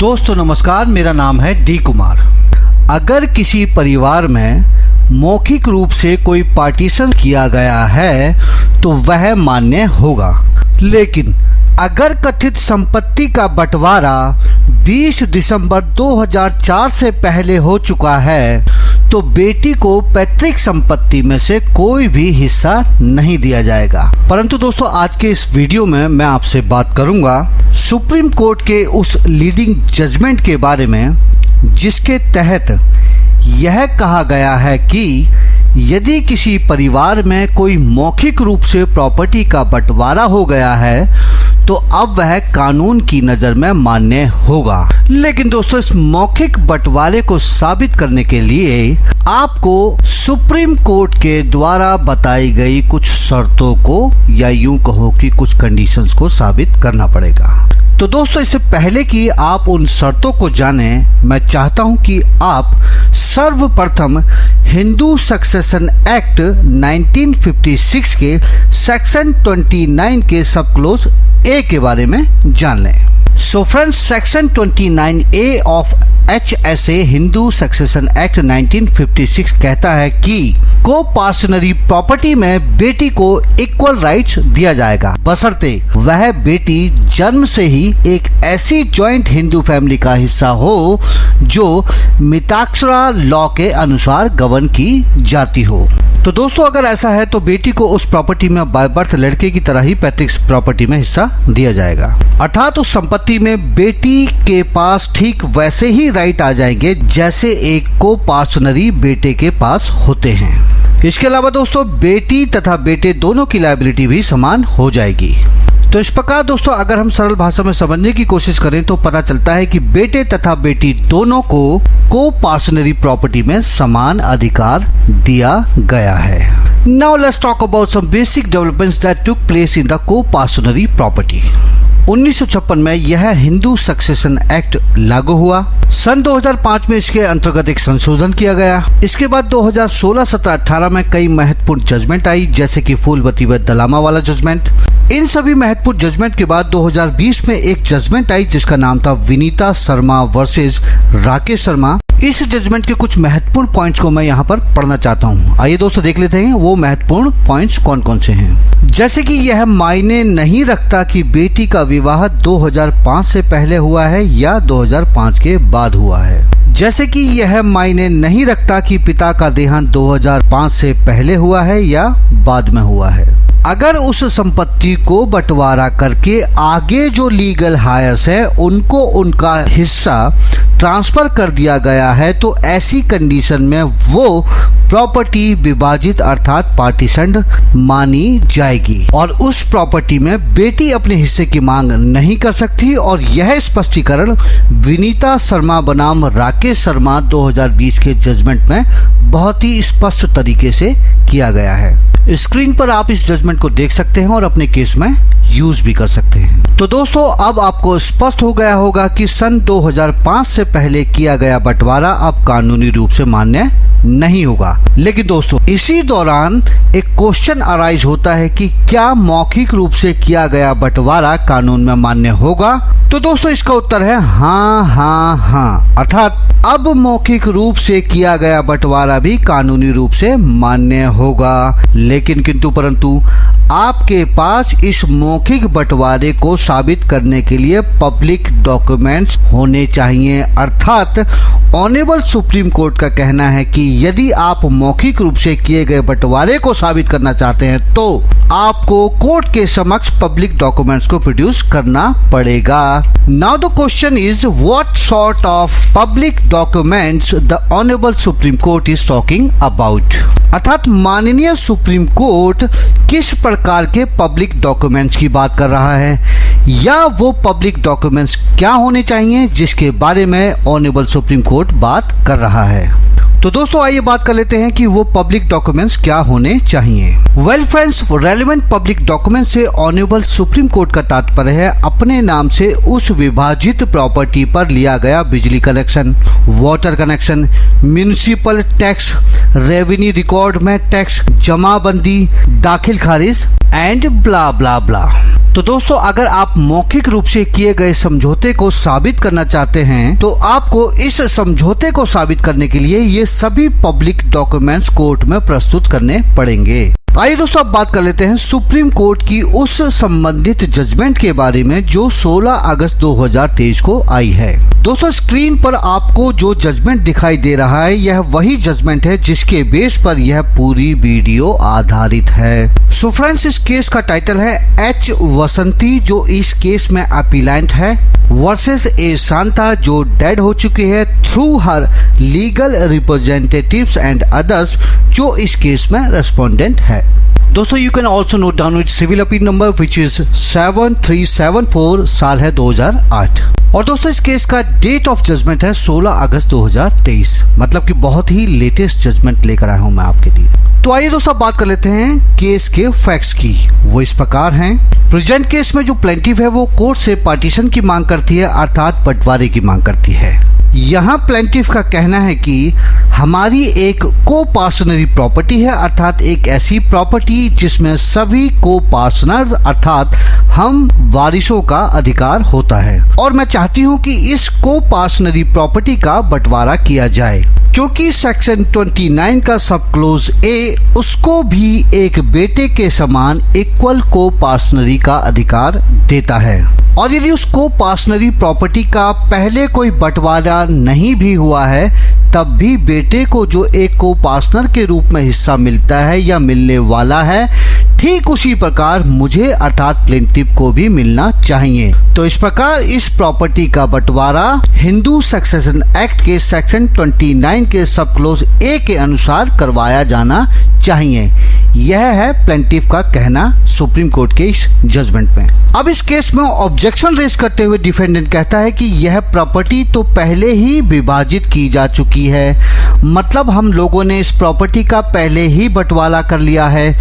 दोस्तों नमस्कार, मेरा नाम है डी कुमार। अगर किसी परिवार में मौखिक रूप से कोई पार्टीशन किया गया है तो वह मान्य होगा, लेकिन अगर कथित संपत्ति का बंटवारा 20 दिसंबर 2004 से पहले हो चुका है तो बेटी को पैतृक संपत्ति में से कोई भी हिस्सा नहीं दिया जाएगा। परंतु दोस्तों, आज के इस वीडियो में मैं आपसे बात करूंगा सुप्रीम कोर्ट के उस लीडिंग जजमेंट के बारे में जिसके तहत यह कहा गया है कि यदि किसी परिवार में कोई मौखिक रूप से प्रॉपर्टी का बंटवारा हो गया है तो अब वह कानून की नज़र में मान्य होगा। लेकिन दोस्तों, इस मौखिक बंटवारे को साबित करने के लिए आपको सुप्रीम कोर्ट के द्वारा बताई गई कुछ शर्तों को या यूं कहो कि कुछ कंडीशंस को साबित करना पड़ेगा। तो दोस्तों, इससे पहले कि आप उन शर्तों को जानें, मैं चाहता हूं कि आप सर्वप्रथम हिंदू सक्सेशन एक्ट 1956 के सेक्शन 29 के सब क्लोज ए के बारे में जान लें। So friends, section 29A of HSA Hindu succession act 1956 कहता है कि को पार्सनरी प्रॉपर्टी में बेटी को इक्वल राइट्स दिया जाएगा, बशर्ते वह बेटी जन्म से ही एक ऐसी जॉइंट हिंदू फैमिली का हिस्सा हो जो मिताक्षरा लॉ के अनुसार गवर्न की जाती हो। तो दोस्तों, अगर ऐसा है तो बेटी को उस प्रॉपर्टी में बाय बर्थ लड़के की तरह ही पैतृक प्रॉपर्टी में हिस्सा दिया जाएगा, अर्थात उस संपत्ति में बेटी के पास ठीक वैसे ही राइट आ जाएंगे जैसे एक को पार्सनरी बेटे के पास होते हैं। इसके अलावा दोस्तों, बेटी तथा बेटे दोनों की लायबिलिटी भी समान हो जाएगी। तो इस प्रकार दोस्तों, अगर हम सरल भाषा में समझने की कोशिश करें तो पता चलता है कि बेटे तथा बेटी दोनों को पार्सनरी प्रॉपर्टी में समान अधिकार दिया गया है। Now let's talk about some basic developments that took place in the coparcenary property. 1956 में यह हिंदू सक्सेशन एक्ट लागू हुआ। सन 2005 में इसके अंतर्गत एक संशोधन किया गया। इसके बाद 2016, 17, 18 में कई महत्वपूर्ण जजमेंट आई, जैसे कि फूलवती व दलामा वाला जजमेंट। इन सभी महत्वपूर्ण जजमेंट के बाद 2020 में एक जजमेंट आई जिसका नाम था विनीता शर्मा वर्सेस राकेश शर्मा। इस जजमेंट के कुछ महत्वपूर्ण पॉइंट्स को मैं यहाँ पर पढ़ना चाहता हूँ। आइए दोस्तों, देख लेते हैं वो महत्वपूर्ण पॉइंट्स कौन कौन से हैं। जैसे कि यह मायने नहीं रखता कि बेटी का विवाह 2005 से पहले हुआ है या 2005 के बाद हुआ है। जैसे कि यह मायने नहीं रखता कि पिता का देहांत 2005 से पहले हुआ है या बाद में हुआ है। अगर उस संपत्ति को बंटवारा करके आगे जो लीगल हायर्स है उनको उनका हिस्सा ट्रांसफर कर दिया गया है तो ऐसी कंडीशन में वो प्रॉपर्टी विभाजित अर्थात पार्टीशन्ड मानी जाएगी और उस प्रॉपर्टी में बेटी अपने हिस्से की मांग नहीं कर सकती। और यह स्पष्टीकरण विनीता शर्मा बनाम राकेश शर्मा 2020 के जजमेंट में बहुत ही स्पष्ट तरीके से किया गया है। स्क्रीन पर आप इस जजमेंट को देख सकते हैं और अपने केस में यूज भी कर सकते हैं। तो दोस्तों, अब आपको स्पष्ट हो गया होगा कि सन 2005 से पहले किया गया बंटवारा अब कानूनी रूप से मान्य नहीं होगा। लेकिन दोस्तों, इसी दौरान एक क्वेश्चन अराइज होता है कि क्या मौखिक रूप से किया गया बंटवारा कानून में मान्य होगा? तो दोस्तों, इसका उत्तर है हाँ हाँ हाँ, अर्थात अब मौखिक रूप से किया गया बंटवारा भी कानूनी रूप से मान्य होगा। लेकिन किंतु परंतु आपके पास इस मौखिक बंटवारे को साबित करने के लिए पब्लिक डॉक्यूमेंट्स होने चाहिए, अर्थात ऑनरेबल सुप्रीम कोर्ट का कहना है कि यदि आप मौखिक रूप से किए गए बंटवारे को साबित करना चाहते हैं तो आपको कोर्ट के समक्ष पब्लिक डॉक्यूमेंट्स को प्रोड्यूस करना पड़ेगा। Now the question is what sort of public documents the honourable supreme court is talking about, अर्थात माननीय सुप्रीम कोर्ट किस प्रकार के पब्लिक डॉक्यूमेंट्स की बात कर रहा है या वो पब्लिक डॉक्यूमेंट्स क्या होने चाहिए जिसके बारे में ऑनरेबल सुप्रीम कोर्ट बात कर रहा है। तो दोस्तों, आइए बात कर लेते हैं कि वो पब्लिक डॉक्यूमेंट्स क्या होने चाहिए। Well friends, relevant public document से ऑनरेबल सुप्रीम कोर्ट का तात्पर्य है अपने नाम से उस विभाजित प्रॉपर्टी पर लिया गया बिजली connection, water connection, municipal tax, revenue record में टैक्स, जमाबंदी, दाखिल खारिज एंड ब्ला ब्ला ब्ला। तो दोस्तों, अगर आप मौखिक रूप से किए गए समझौते को साबित करना चाहते हैं तो आपको इस समझौते को साबित करने के लिए ये सभी पब्लिक डॉक्यूमेंट्स कोर्ट में प्रस्तुत करने पड़ेंगे। आइए दोस्तों, अब बात कर लेते हैं सुप्रीम कोर्ट की उस संबंधित जजमेंट के बारे में जो 16 अगस्त 2023 को आई है। दोस्तों, स्क्रीन पर आपको जो जजमेंट दिखाई दे रहा है यह वही जजमेंट है जिसके बेस पर यह पूरी वीडियो आधारित है। सो फ्रेंड्स, इस केस का टाइटल है एच वसंती, जो इस केस में अपीलेंट है, वर्सेस ए शांता जो डेड हो चुकी है, through her legal representatives and others जो इस केस में रेस्पोंडेंट है। दोस्तों, you can also note down with civil appeal number which is 7374, साल है 2008। और दोस्तों, इस केस का डेट ऑफ जजमेंट है 16 अगस्त 2023, मतलब कि बहुत ही लेटेस्ट जजमेंट लेकर आया हूं मैं आपके लिए। तो आइए दोस्तों, बात कर लेते हैं केस के फैक्ट्स की। वो इस प्रकार हैं। प्रेजेंट केस में जो प्लेंटिफ है वो कोर्ट से पार्टीशन की मांग करती है, अर्थात बंटवारे की मांग करती है। यहाँ प्लेंटिफ का कहना है कि हमारी एक को पार्सनरी प्रॉपर्टी है, अर्थात एक ऐसी प्रॉपर्टी जिसमें सभी को पार्सनर्स अर्थात हम वारिसों का अधिकार होता है, और मैं चाहती हूँ कि इस को पार्सनरी प्रॉपर्टी का बंटवारा किया जाए, क्योंकि सेक्शन 29 का सब क्लोज ए उसको भी एक बेटे के समान इक्वल को पार्सनरी का अधिकार देता है। और यदि उस को पार्सनरी प्रॉपर्टी का पहले कोई बंटवारा नहीं भी हुआ है तब भी बेटे को जो एक को पार्टनर के रूप में हिस्सा मिलता है या मिलने वाला है, ठीक उसी प्रकार मुझे अर्थात प्लेंटिफ को भी मिलना चाहिए। तो इस प्रकार इस प्रॉपर्टी का बंटवारा हिंदू सक्सेशन एक्ट के सेक्शन 29 के सब क्लोज ए के अनुसार करवाया जाना चाहिए। यह है प्लेंटिफ का कहना सुप्रीम कोर्ट के इस जजमेंट में। अब इस केस में ऑब्जेक्शन रेज करते हुए डिफेंडेंट कहता है कि यह प्रॉपर्टी तो पहले ही विभाजित की जा चुकी है, मतलब हम लोगों ने इस प्रॉपर्टी का पहले ही बंटवारा कर लिया है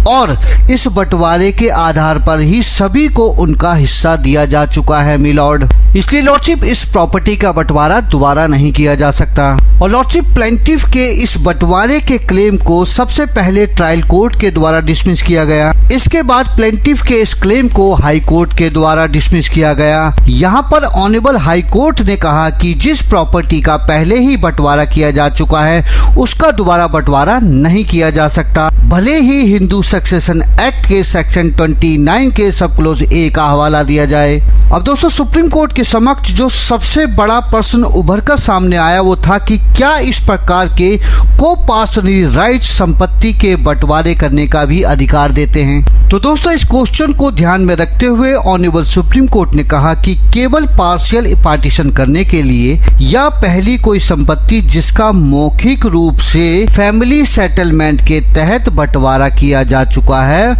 और इस बंटवारे के आधार पर ही सभी को उनका हिस्सा दिया जा चुका है मिलॉर्ड। इसलिए लॉर्डशिप इस प्रॉपर्टी का बंटवारा दोबारा नहीं किया जा सकता। और लॉर्डशिप प्लेंटिफ के इस बंटवारे के क्लेम को सबसे पहले ट्रायल कोर्ट के द्वारा डिसमिस किया गया। इसके बाद प्लेंटिफ के इस क्लेम को हाई कोर्ट के द्वारा डिसमिस किया गया। यहाँ पर ऑनरेबल हाई कोर्ट ने कहा कि जिस प्रॉपर्टी का पहले ही बंटवारा किया जा चुका है उसका दोबारा बंटवारा नहीं किया जा सकता, भले ही हिंदू सक्सेशन एक्ट के सेक्शन 29 के सब क्लोज ए का हवाला दिया जाए। अब दोस्तों, सुप्रीम कोर्ट के समक्ष जो सबसे बड़ा प्रश्न उभर कर सामने आया वो था कि क्या इस प्रकार के को पार्सनरी राइट संपत्ति के बंटवारे करने का भी अधिकार देते हैं। तो दोस्तों, इस क्वेश्चन को ध्यान में रखते हुए ऑनरेबल सुप्रीम कोर्ट ने कहा कि केवल पार्शियल पार्टीशन करने के लिए या पहली कोई संपत्ति जिसका मौखिक रूप से फैमिली सेटलमेंट के तहत बंटवारा किया जा चुका है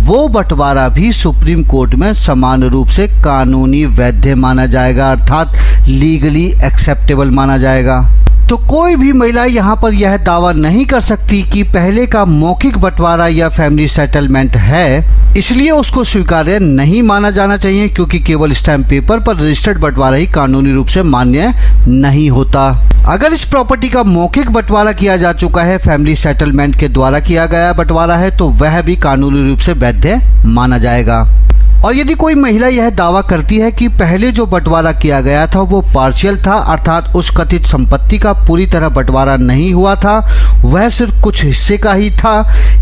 वो बंटवारा भी सुप्रीम कोर्ट में समान रूप से कानूनी वैध माना जाएगा, अर्थात लीगली एक्सेप्टेबल माना जाएगा। तो कोई भी महिला यहाँ पर यह दावा नहीं कर सकती कि पहले का मौखिक बंटवारा या फैमिली सेटलमेंट है, इसलिए उसको स्वीकार्य नहीं माना जाना चाहिए, क्योंकि केवल स्टैम्प पेपर पर रजिस्टर्ड बंटवारा ही कानूनी रूप से मान्य नहीं होता। अगर इस प्रॉपर्टी का मौखिक बंटवारा किया जा चुका है, फैमिली सेटलमेंट के द्वारा किया गया बंटवारा है, तो वह भी कानूनी रूप से वैध माना जाएगा। और यदि कोई महिला यह दावा करती है कि पहले जो बंटवारा किया गया था वो पार्शियल था, अर्थात उस कथित संपत्ति का पूरी तरह बंटवारा नहीं हुआ था, वह सिर्फ कुछ हिस्से का ही था,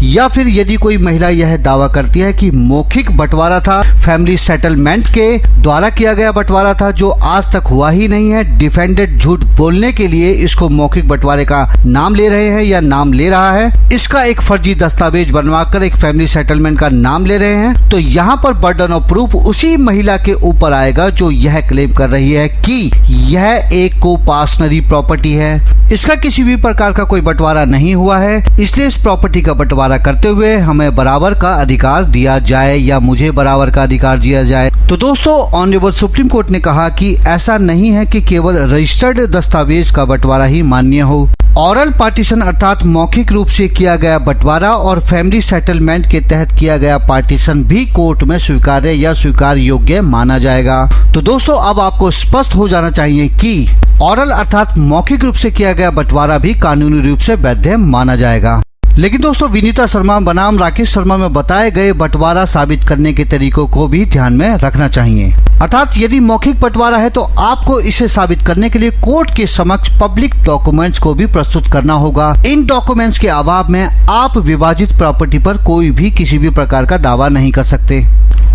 या फिर यदि कोई महिला यह दावा करती है कि मौखिक बंटवारा था, फैमिली सेटलमेंट के द्वारा किया गया बंटवारा था जो आज तक हुआ ही नहीं है, डिफेंडेंट झूठ बोलने के लिए इसको मौखिक बंटवारे का नाम ले रहे हैं या नाम ले रहा है, इसका एक फर्जी दस्तावेज बनवाकर एक फैमिली सेटलमेंट का नाम ले रहे हैं, तो यहाँ पर बर्डन ऑफ प्रूफ उसी महिला के ऊपर आएगा जो यह क्लेम कर रही है कि यह एक को पार्सनरी प्रॉपर्टी है, इसका किसी भी प्रकार का कोई बंटवारा नहीं हुआ है, इसलिए इस प्रॉपर्टी का बंटवारा करते हुए हमें बराबर का अधिकार दिया जाए या मुझे बराबर का अधिकार दिया जाए। तो दोस्तों, ऑनरेबल सुप्रीम कोर्ट ने कहा कि ऐसा नहीं है कि केवल रजिस्टर्ड दस्तावेज का बंटवारा ही मान्य हो। ऑरल पार्टीशन अर्थात मौखिक रूप से किया गया बंटवारा और फैमिली सेटलमेंट के तहत किया गया पार्टीशन भी कोर्ट में स्वीकार्य या स्वीकार योग्य माना जाएगा। तो दोस्तों, अब आपको स्पष्ट हो जाना चाहिए कि ऑरल अर्थात मौखिक रूप से किया गया बंटवारा भी कानूनी रूप से वैध माना जाएगा। लेकिन दोस्तों विनीता शर्मा बनाम राकेश शर्मा में बताए गए बंटवारा साबित करने के तरीकों को भी ध्यान में रखना चाहिए। अर्थात यदि मौखिक बंटवारा है तो आपको इसे साबित करने के लिए कोर्ट के समक्ष पब्लिक डॉक्यूमेंट्स को भी प्रस्तुत करना होगा। इन डॉक्यूमेंट्स के अभाव में आप विभाजित प्रॉपर्टी पर कोई भी किसी भी प्रकार का दावा नहीं कर सकते।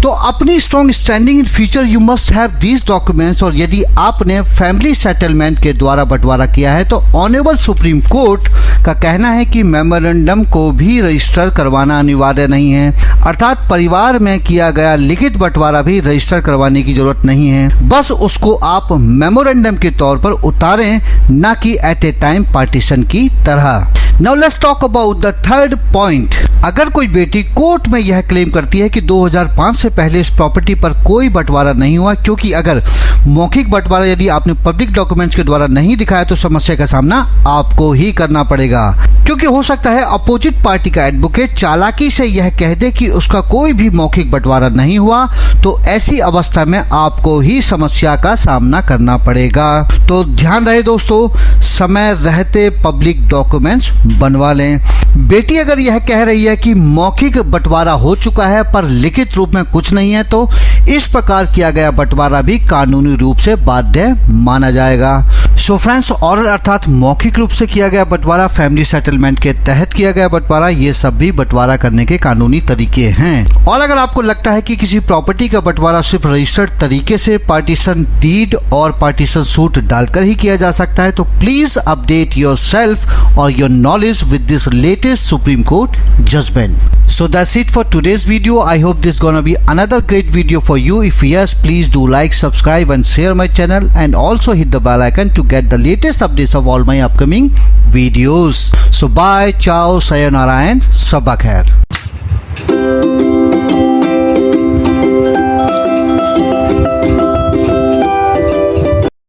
तो अपनी strong standing in future you must have these documents. और यदि आपने फैमिली सेटलमेंट के द्वारा बंटवारा किया है तो ऑनरेबल सुप्रीम कोर्ट का कहना है कि मेमोरेंडम को भी रजिस्टर करवाना अनिवार्य नहीं है। अर्थात परिवार में किया गया लिखित बंटवारा भी रजिस्टर करवाने की जरूरत नहीं है, बस उसको आप मेमोरेंडम के तौर पर उतारें, न कि एट ए टाइम पार्टीशन की तरह। Now let's talk about the third point। अगर कोई बेटी कोर्ट में यह क्लेम करती है कि 2005 से पहले इस प्रॉपर्टी पर कोई बंटवारा नहीं हुआ, क्योंकि अगर मौखिक बंटवारा यदि आपने पब्लिक डॉक्यूमेंट्स के द्वारा नहीं दिखाया तो समस्या का सामना आपको ही करना पड़ेगा। क्योंकि हो सकता है अपोजिट पार्टी का एडवोकेट चालाकी से यह कह दे कि उसका कोई भी मौखिक बंटवारा नहीं हुआ, तो ऐसी अवस्था में आपको ही समस्या का सामना करना पड़ेगा। तो ध्यान रहे दोस्तों, समय रहते पब्लिक डॉक्यूमेंट्स बनवा लें। बेटी अगर यह कह रही है कि मौखिक बंटवारा हो चुका है पर लिखित रूप में कुछ नहीं है, तो इस प्रकार किया गया बंटवारा भी कानूनी रूप से बाध्य माना जाएगा। सो फ्रेंड्स, ऑरल अर्थात मौखिक रूप से किया गया बंटवारा, फैमिली सेटलमेंट के तहत किया गया बंटवारा, ये सब भी बंटवारा करने के कानूनी तरीके हैं। और अगर आपको लगता है कि किसी प्रॉपर्टी का बंटवारा सिर्फ रजिस्टर्ड तरीके से पार्टीशन डीड और पार्टीशन सूट डालकर ही किया जा सकता है, तो प्लीज अपडेट योरसेल्फ और your knowledge with this latest Supreme Court judgment. So that's it for today's video. I hope this is gonna be another great video for you. If yes, please do like, subscribe and share my channel, and also hit the bell icon to get the latest updates of all my upcoming videos. So bye, ciao, sayonara and sabba khair.